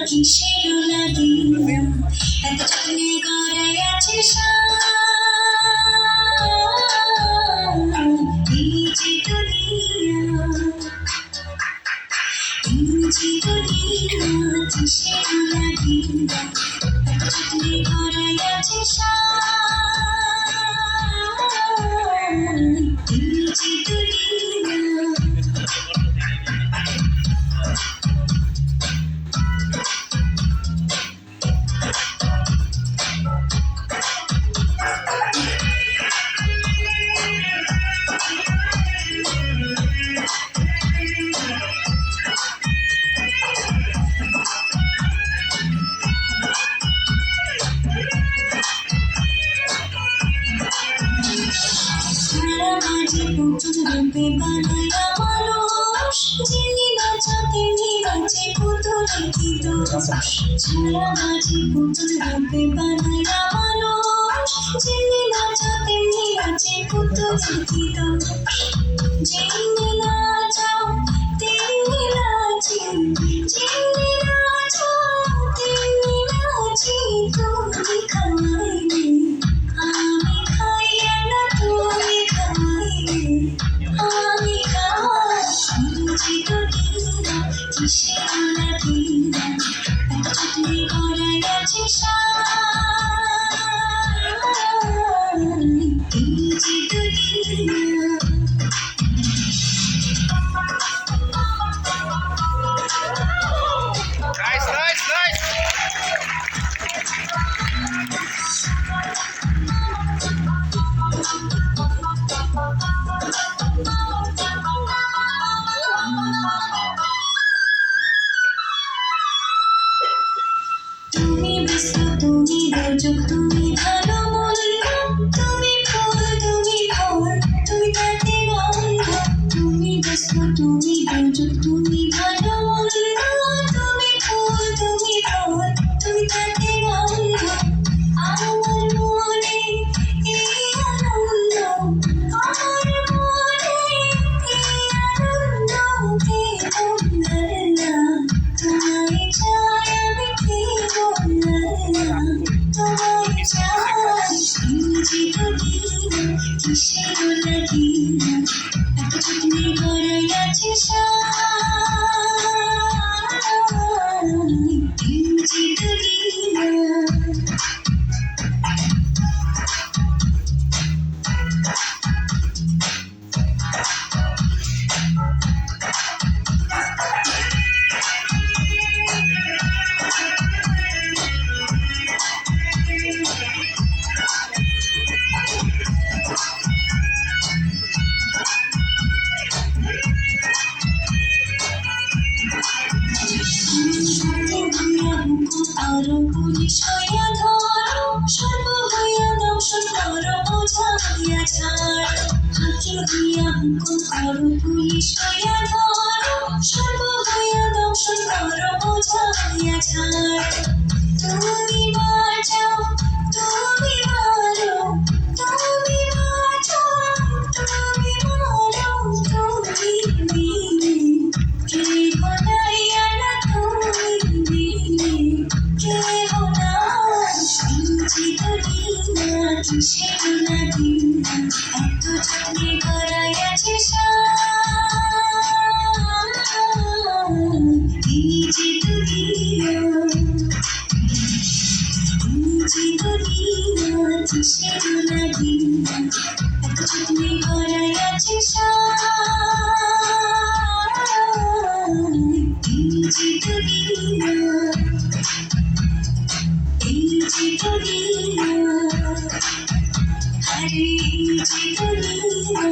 কিসের লাগিয়া এত যত্নে গড়াই আছে এই যে দুনিয়া কিসের লাগিয়া এত যত্নে গড়াই আছে এই যে দুনিয়া রূপে বানায়া মানুষ যিনি নাচাতে নিরাচে পুতুলে কি দোষ ছাড়া বাজি পুতুল রূপে বানায়া মানুষ যিনি নাচাতে নিরাচে পুতুলে কি দোষ যিনি নাচাও তিনি নাচি যিনি নাচাও তিনি নাচি তুমি খাইলে আমি খাইয়া না তুমি খাইলে আমি খাই কিসের লাগিয়া এত যত্নে গড়াই আছে এই যে দুনিয়া তুমি ব্যস্ত তুমি রোজক তুমি ভালো মন্দ তুমি ফুল তুমি ফল তুমি তাতে গন্ধ তুমি ব্যস্ত তুমি রোজক তুমি ভালো মন্দ তুমি ফুল তুমি ফল তুমি তাতে গন্ধ আমার মনে এই আনন্দ আমার মনে এই আনন্দ কে বলবে না তোমায় চাই আমি কে বলবে না তোমায় চাই এই যে দুনিয়া কিসের লাগিয়া এত যত্নে গড়াই আছে এই যে দুনিয়া আরো পুলিশ হইয়া ধরো সর্ব হইয়া দংশন করো বোঝাইয়া ছাড় হাতে দিয়া হুকুম করো পুলিশ হইয়া ধরো সর্ব হইয়া দংশন করো বোঝাইয়া ছাড় তুমি বাঁচাও তুমি মারো তুমি বাঁচাও তুমি মারো তুমি দিলে কে বানাইয়া না তুমি দিলে কে হোনা এই যে দুনিয়া কিসের লাগিয়া এত যত্নে গড়াই আছে এই যে দুনিয়া কিসের লাগিয়া এত যত্নে গড়াই আছে এই যে দুনিয়া এই যে দুনিয়া হরে এই যে দুনিয়া